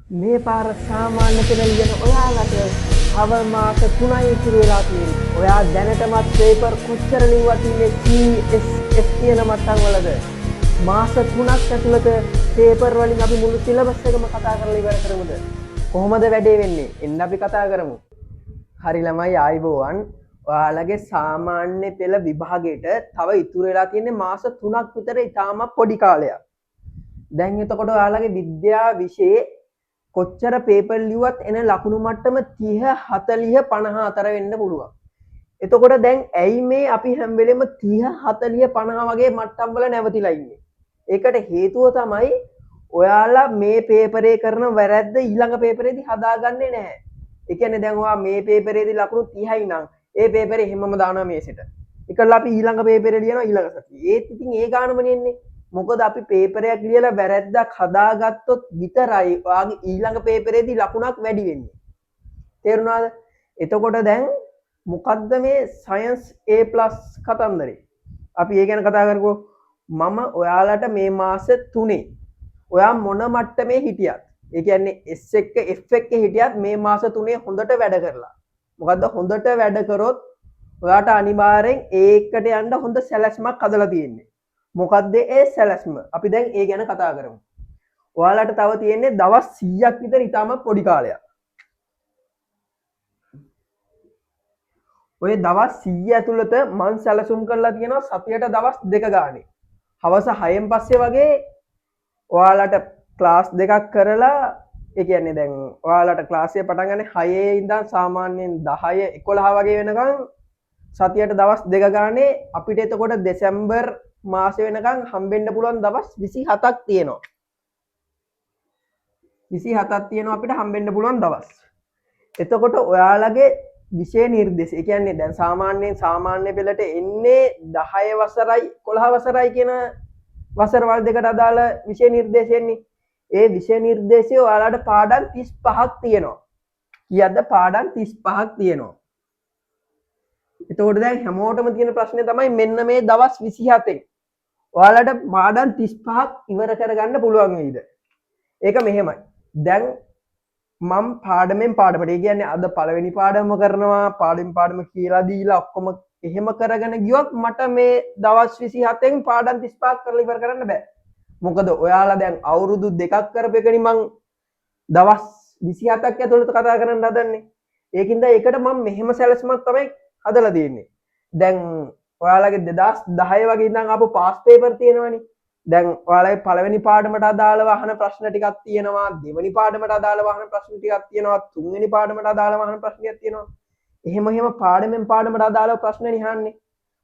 මේ පාර සාමාන්‍ය පෙළ ලියන ඔයාලට තව මාස 3යි ඉතුරු වෙලා තියෙන්නේ. ඔයා දැනටමත් පේපර් කොච්චර ලිව්වත් ඉන්නේ CSS කියන මට්ටම් වලද? මාස 3ක් ඇතුළත පේපර් වලින් අපි මුළු සිලබස් එකම කතා කරලා ඉවර කරමුද? කොහොමද වැඩේ වෙන්නේ? එන්න අපි කතා කරමු. හරි ළමයි ආයිබෝවන්. ඔයාලගේ සාමාන්‍ය පෙළ විභාගයට තව ඉතුරු වෙලා තියෙන්නේ මාස 3ක් විතර ඉතාම පොඩි කාලයක්. දැන් එතකොට ඔයාලගේ විද්‍යා විෂයේ කොච්චර පේපර් ලිව්වත් එන ලකුණු මට්ටම 30 40 50 අතර වෙන්න පුළුවන්. එතකොට දැන් ඇයි මේ අපි හැම වෙලෙම 30 40 50 වගේ මට්ටම් වල නැවතිලා ඉන්නේ? ඒකට හේතුව තමයි ඔයාලා මේ පේපරේ කරන වැරද්ද ඊළඟ පේපරේදී හදාගන්නේ නැහැ. ඒ කියන්නේ දැන් ඔයා මේ පේපරේදී ලකුණු 30යි නම් ඒ පේපරේ හැමම දානවා මේසෙට. ඒකලා අපි ඊළඟ පේපරේ ලියනවා ඊළඟ සතියේ. ඒත් ඉතින් ඒ ගානමනේ එන්නේ. මොකද අපි පේපරයක් ලියලා වැරද්දක් හදාගත්තොත් විතරයි ඔයාගේ ඊළඟ පේපරේදී ලකුණක් වැඩි වෙන්නේ. තේරුණාද? එතකොට දැන් මොකද්ද මේ සයන්ස් A+ කතන්දරේ? අපි ඒ ගැන කතා කරගමු. මම ඔයාලට මේ මාස 3 ඔයා මොන මට්ටමේ හිටියත්, ඒ කියන්නේ S එක F එක හිටියත් මේ මාස 3 හොඳට වැඩ කරලා. මොකද්ද හොඳට වැඩ කරොත් ඔයාට අනිවාර්යෙන් A එකට යන්න හොඳ සැලැස්මක් හදලා තියෙන්නේ. මොකක්ද ඒ සැලැස්ම? අපි දැන් ඒ ගැන කතා කරමු. ඔයාලට තව තියෙන්නේ දවස් 100ක් විතර ඉතාම පොඩි කාලයක්. ඔය දවස් 100 ඇතුළත මං සැලසුම් කරලා තියෙනවා සතියට දවස් 2 ගානේ. හවස 6න් පස්සේ වගේ ඔයාලට ක්ලාස් දෙකක් කරලා, ඒ කියන්නේ දැන් ඔයාලට ක්ලාස් එක පටන් ගන්න 6 ඉඳන් සාමාන්‍යයෙන් 10 11 වගේ වෙනකන් සතියට දවස් 2 ගානේ අපිට එතකොට දෙසැම්බර් මාසෙ වෙනකන් හම්බෙන්න පුළුවන් දවස් 27ක් තියෙනවා. 27ක් තියෙනවා අපිට හම්බෙන්න පුළුවන් දවස්. එතකොට ඔයාලගේ විෂය නිර්දේශ, ඒ කියන්නේ දැන් සාමාන්‍ය පෙළට එන්නේ 10 වසරයි 11 වසරයි කියන වසරවල් දෙකට අදාළ විෂය නිර්දේශයන්නේ. ඒ විෂය නිර්දේශය ඔයාලට පාඩම් 35ක් තියෙනවා. කීයක්ද? පාඩම් 35ක් තියෙනවා. එතකොට දැන් හැමෝටම තියෙන ප්‍රශ්නේ තමයි මෙන්න මේ දවස් 27න් ඔයාලට පාඩම් 35ක් ඉවර කරගන්න පුළුවන් වෙයිද? ඒක මෙහෙමයි. දැන් මම පාඩමෙන් පාඩමට, ඒ කියන්නේ අද පළවෙනි පාඩම කරනවා, පාඩම කියලා දීලා ඔක්කොම එහෙම කරගෙන ගියොත් මට මේ දවස් 27න් පාඩම් 35ක් කරලා ඉවර කරන්න බෑ. මොකද ඔයාලා දැන් අවුරුදු දෙකක් කරපෙකනේ මං දවස් 27ක් ඇතුළත කතා කරන්න හදන්නේ. ඒකින්ද ඒකට මම මෙහෙම සැලැස්මක් තමයි හදලා තියෙන්නේ. දැන් ඔයාලගේ 2010 වගේ ඉඳන් ආපු පාස් පේපර් තියෙනවනේ. දැන් ඔයාලගේ පළවෙනි පාඩමට අදාළව අහන ප්‍රශ්න ටිකක් තියෙනවා, දෙවෙනි පාඩමට අදාළව අහන ප්‍රශ්න ටිකක් තියෙනවා, තුන්වෙනි පාඩමට අදාළව අහන ප්‍රශ්න ටිකක් තියෙනවා. එහෙම පාඩමෙන් පාඩමට අදාළව ප්‍රශ්න නිහන්නේ.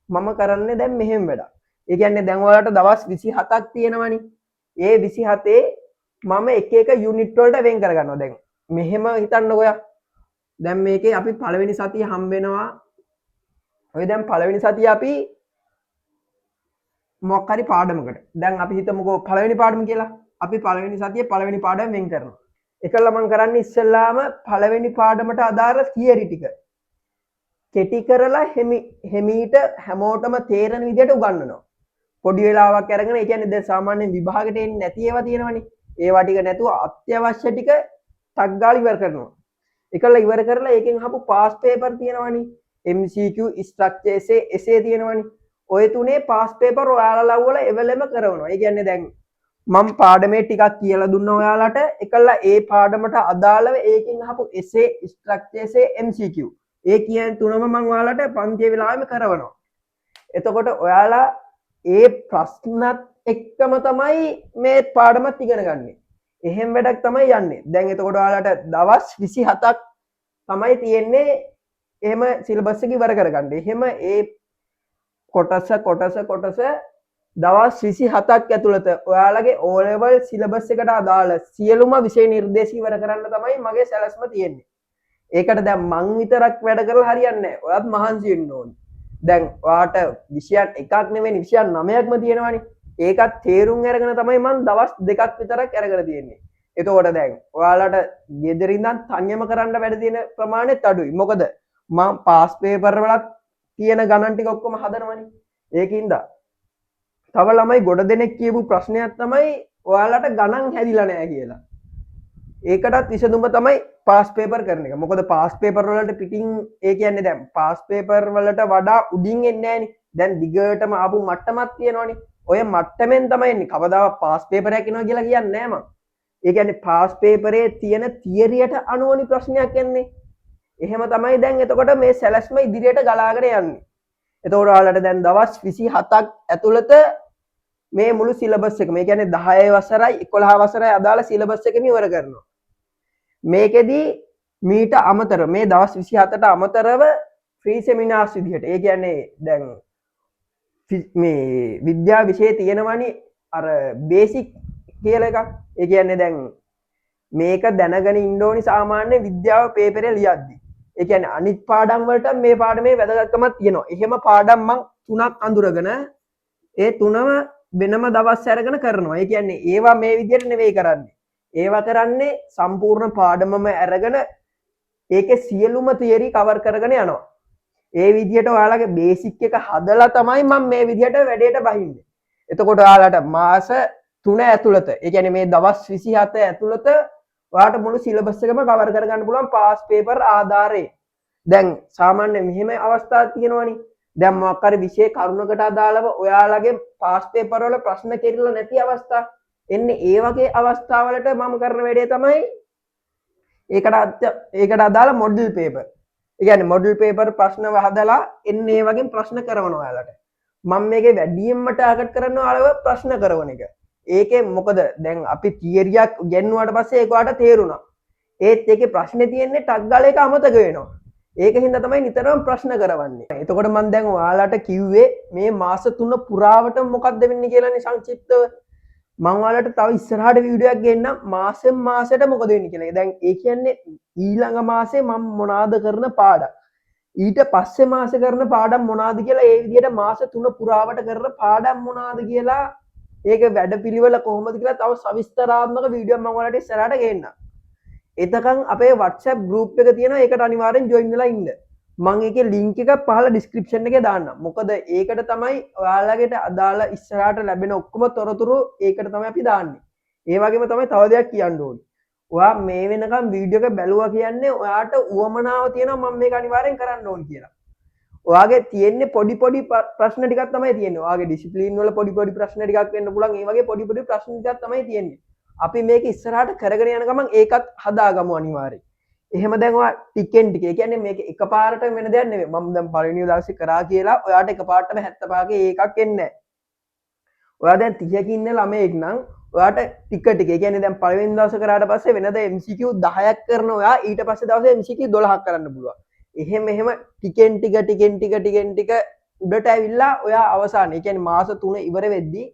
මම කරන්නේ දැන් මෙහෙම වැඩක්. ඒ කියන්නේ දැන් ඔයාලට දවස් 27ක් තියෙනවනේ. ඒ 27 මම එක එක යුනිට් වලට වෙන් කරගන්නවා. දැන් මෙහෙම හිතන්නකෝ ඔයා. දැන් මේකේ අපි පළවෙනි සතිය හම්බ වෙනවා. ඔය දැන් පළවෙනි සතිය අපි මොකක් හරි පාඩමකට. දැන් අපි හිතමුකෝ පළවෙනි පාඩම කියලා. අපි පළවෙනි සතියේ පළවෙනි පාඩම වෙන් කරනවා. ඒකල මම කරන්නේ ඉස්සෙල්ලාම පළවෙනි පාඩමට අදාළ තියරි ටික කෙටි කරලා හිමීට හැමෝටම තේරෙන විදිහට උගන්වනවා. පොඩි වෙලාවක් අරගෙන, ඒ කියන්නේ දැන් සාමාන්‍යයෙන් විභාගෙට එන්නේ නැති ඒවා තියෙනවනේ. ඒවා ටික නැතුව අත්‍යවශ්‍ය ටික ටක් ගාලා ඉවර කරනවා. ඒකල ඉවර කරලා ඒකෙන් අහපු පාස් පේපර් තියෙනවනේ. MCQ, ස්ට්‍රක්චර් essay තියෙනවනේ. ඔය තුනේ පාස් පේපර් ඔයාලා ලව්වල එවලෙම කරනවා. ඒ කියන්නේ දැන් මම පාඩමේ ටිකක් කියලා දුන්නා ඔයාලට. ඒකලා ඒ පාඩමට අදාළව ඒකෙන් අහපු essay, ස්ට්‍රක්චර් MCQ. ඒ කියන්නේ තුනම මම ඔයාලට පන්තියේ වෙලාවෙම කරවනවා. එතකොට ඔයාලා ඒ ප්‍රශ්නත් එක්කම තමයි මේ පාඩමත් ඉගෙන ගන්නෙ. එහෙම වැඩක් තමයි යන්නේ. දැන් එතකොට ඔයාලට දවස් 27ක් තමයි තියෙන්නේ එහෙම සිලබස් එක ඉවර කරගන්න. එහෙම ඒ කොටස දවස් 27ක් ඇතුළත ඔයාලගේ O level සිලබස් එකට අදාළ සියලුම විෂය නිර්දේශ ඉවර කරන්න තමයි මගේ සැලැස්ම තියෙන්නේ. ඒකට දැන් මං විතරක් වැඩ කරලා හරියන්නේ නැහැ. ඔයත් මහන්සි වෙන්න ඕනේ. දැන් ඔයාට විෂයන් එකක් නෙවෙයි විෂයන් 9ක්ම තියෙනවානේ. ඒකත් තේරුම් අරගෙන තමයි මං දවස් දෙකක් විතරක් අරගෙන තියෙන්නේ. එතකොට දැන් ඔයාලට ගෙදරින් ඉඳන් තනියම කරන්න වැඩ තියෙන ප්‍රමාණයත් අඩුයි. මොකද මම පාස් පේපර් වලත් තියෙන ගණන් ටික ඔක්කොම හදනවනේ. ඒකින්ද තව ළමයි ගොඩ දෙනෙක් කියපු ප්‍රශ්නයක් තමයි ඔයාලට ගණන් හැදිලා නැහැ කියලා. ඒකටත් විසඳුම තමයි පාස් පේපර් කරන එක. මොකද පාස් පේපර් වලට පිටින් ඒ කියන්නේ දැන් පාස් පේපර් වලට වඩා උඩින් එන්නේ නැහනේ. දැන් දිගටම ආපු මට්ටමක් තියෙනවනේ. ඔය මට්ටමෙන් තමයි එන්නේ. කවදාවත් පාස් පේපරයක් එනවා කියලා කියන්නේ නැහැ මම. ඒ කියන්නේ පාස් පේපරේ තියෙන තියරියට අනුවනි ප්‍රශ්නයක් එන්නේ. එහෙම තමයි දැන් එතකොට මේ සැලැස්ම ඉදිරියට ගලාගෙන යන්නේ. එතකොට ඔයාලට දැන් දවස් 27ක් ඇතුළත මේ මුළු සිලබස් එක මේ කියන්නේ 10 වසරයි 11 වසරයි අදාළ සිලබස් එකම ඉවර කරනවා. මේකෙදි මීට අමතර මේ දවස් 27ට අමතරව ෆ්‍රී සෙමිනාර්ස් විදිහට ඒ කියන්නේ දැන් මේ විද්‍යා විෂය තියෙනවනේ අර බේසික් කියලා එකක්. ඒ කියන්නේ දැන් මේක දැනගෙන ඉන්න ඕනි සාමාන්‍ය විද්‍යාව පේපරේ ලියද්දි. ඒ කියන්නේ අනිත් පාඩම් වලට මේ පාඩමේ වැදගත්කමක් තියෙනවා. එහෙම පාඩම් මං 3ක් අඳුරගෙන ඒ තුනම වෙනම දවස් අරගෙන කරනවා. ඒ කියන්නේ ඒවා මේ විදිහට නෙවෙයි කරන්නේ. ඒවා කරන්නේ සම්පූර්ණ පාඩමම අරගෙන ඒකේ සියලුම තියරි කවර් කරගෙන යනවා. ඒ විදිහට ඔයාලගේ බේසික් එක හදලා තමයි මම මේ විදිහට වැඩේට බහින්නේ. එතකොට ඔයාලට මාස 3 ඇතුළත, ඒ කියන්නේ මේ දවස් 27 ඇතුළත ඔයාලට මුළු සිලබස් එකම කවර් කරගන්න පුළුවන් පාස් පේපර් ආධාරයෙන්. දැන් සාමාන්‍ය මෙහෙම අවස්ථාවක් තියෙනවනේ. දැන් මොකක් හරි විෂය කරුණකට අදාළව ඔයාලගේ පාස් පේපර් වල ප්‍රශ්න කෙරෙලා නැති අවස්ථා එන්නේ ඒ වගේ අවස්ථාවලට මම කරන වැඩේ තමයි ඒකට අදාළ මොඩල් පේපර්. ඒ කියන්නේ මොඩල් පේපර් ප්‍රශ්න හදලා එන්නේ ඒ වගේ ප්‍රශ්න කරනවා ඔයාලට. මම මේකේ වැඩියෙන්ම ටාගට් කරනවා ඔයාලව ප්‍රශ්න කරන එක. ඒකේ මොකද දැන් අපි තියරියක් ගෙන්නුවාට පස්සේ ඒක ඔයාලට තේරුණා. ඒත් ඒකේ ප්‍රශ්නේ තියෙන්නේ ටක් ගාලා ඒක අමතක වෙනවා. ඒක හින්දා තමයි නිතරම ප්‍රශ්න කරවන්නේ. එතකොට මම දැන් ඔයාලට කිව්වේ මේ මාස 3 පුරාවට මොකක්ද වෙන්නේ කියලානේ සංක්ෂිප්තව. මම ඔයාලට තව ඉස්සරහට වීඩියෝ එකක් ගෙන්නම් මාසෙන් මාසෙට මොකද වෙන්නේ කියලා. දැන් ඒ කියන්නේ ඊළඟ මාසේ මම මොනවාද කරන පාඩම්. ඊට පස්සේ මාසේ කරන පාඩම් මොනවාද කියලා ඒ විදිහට මාස 3 පුරාවට කරන පාඩම් මොනවාද කියලා ඒක වැඩපිළිවෙල කොහොමද කියලා තව සවිස්තරාත්මක වීඩියෝ මම ඔයාලට ඉස්සරහට ගේන්නම්. එතකන් අපේ WhatsApp group එක තියෙනවා. ඒකට අනිවාර්යෙන් join වෙලා ඉන්න. මම ඒකේ link එක පහළ description එකේ දාන්නම්. මොකද ඒකට තමයි ඔයාලගේට අදාළ ඉස්සරහට ලැබෙන ඔක්කොම තොරතුරු ඒකට තමයි අපි දාන්නේ. ඒ වගේම තමයි තව දෙයක් කියන්න ඕනේ. ඔයා මේ වෙනකම් වීඩියෝ එක බැලුවා කියන්නේ ඔයාට උවමනාව තියෙනවා මම මේක අනිවාර්යෙන් කරන්න ඕනේ කියලා. ඔයාගේ තියෙන්නේ පොඩි ප්‍රශ්න ටිකක් තමයි තියෙන්නේ. ඔයාගේ ඩිසිප්ලින් වල පොඩි ප්‍රශ්න ටිකක් වෙන්න පුළුවන්. ඒ වගේ පොඩි ප්‍රශ්න ටිකක් තමයි තියෙන්නේ. අපි මේක ඉස්සරහට කරගෙන යන ගමන් ඒකත් හදාගමු අනිවාර්යයෙන්. එහෙම දැන් ඔයා ටිකෙන් ටික ඒ කියන්නේ මේක එකපාරට වෙන දෙයක් නෙවෙයි. මම දැන් පළවෙනි දවසේ කරා කියලා ඔයාට එකපාරටම 75ක ඒකක් එන්නේ නැහැ. ඔයා දැන් 30ක ඉන්න ළමයෙක් නම් ඔයාට ටික ටික ඒ කියන්නේ දැන් පළවෙනි දවසේ කරාට පස්සේ වෙනද MCQ 10ක් කරන ඔයා ඊට පස්සේ දවසේ MCQ 12ක් කරන්න පුළුවන්. එහෙම ටිකෙන් ටික උඩට ඇවිල්ලා ඔයා අවසානයේ ඒ කියන්නේ මාස 3 ඉවර වෙද්දී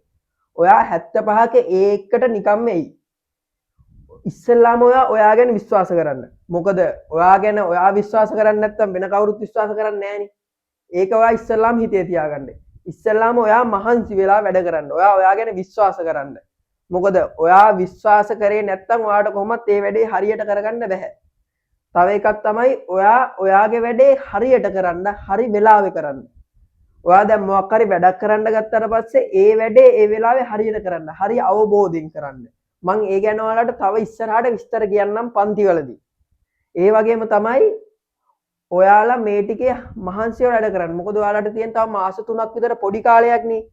ඔයා 75ක ඒකට නිකම්ම එයි. ඉස්සෙල්ලාම ඔයා ගැන විශ්වාස කරන්න. මොකද ඔයා ගැන ඔයා විශ්වාස කරන්නේ නැත්නම් වෙන කවුරුත් විශ්වාස කරන්නේ නැහනේ. ඒක ඔයා ඉස්සෙල්ලාම හිතේ තියාගන්න. ඉස්සෙල්ලාම ඔයා මහන්සි වෙලා වැඩ කරන්න. ඔයා ගැන විශ්වාස කරන්න. මොකද ඔයා විශ්වාස කරේ නැත්නම් ඔයාට කොහොමත් මේ වැඩේ හරියට කරගන්න බැහැ. තව එකක් තමයි ඔයාගේ වැඩේ හරියට කරන්න, හරි වෙලාවෙ කරන්න. ඔයා දැන් මොකක් හරි වැඩක් කරන්න ගත්තට පස්සේ ඒ වැඩේ ඒ වෙලාවේ හරියට කරන්න, හරි අවබෝධයෙන් කරන්න. මං ඒ ගැන ඔයාලට තව ඉස්සරහට විස්තර කියන්නම් පන්තිවලදී. ඒ වගේම තමයි ඔයාලා මේ ටිකේ මහන්සිය වැඩ කරන්න. මොකද ඔයාලට තියෙන තව මාස 3ක් විතර පොඩි කාලයක් නේ.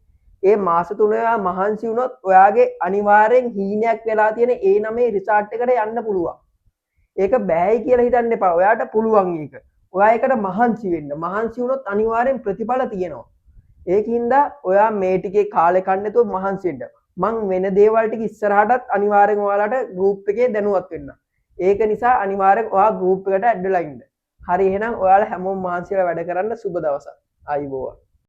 ඒ මාස 3 ඔයා මහන්සි වුණොත් ඔයාගේ අනිවාර්යෙන් හීනයක් වෙලා තියෙන ඒ නමේ රිසර්ච් එකට යන්න පුළුවන්. ඒක බෑයි කියලා හිතන්න එපා. ඔයාට පුළුවන් ඒක. ඔයා ඒකට මහන්සි වෙන්න. මහන්සි වුණොත් අනිවාර්යෙන් ප්‍රතිඵල තියෙනවා. ඒකින්ද ඔයා මේ ටිකේ කාලේ කන්න නැතුව මහන්සි වෙන්න. මං වෙන දේවල් ටික ඉස්සරහටත් අනිවාර්යෙන් ඔයාලට group එකේ දැනුවත් වෙන්න. ඒක නිසා අනිවාර්යෙන් ඔයා group එකට ඇඩ් වෙලා ඉන්න. හරි එහෙනම් ඔයාලා හැමෝම මහන්සිලා වැඩ කරන්න සුබ දවසක්. ආයිබෝවන්.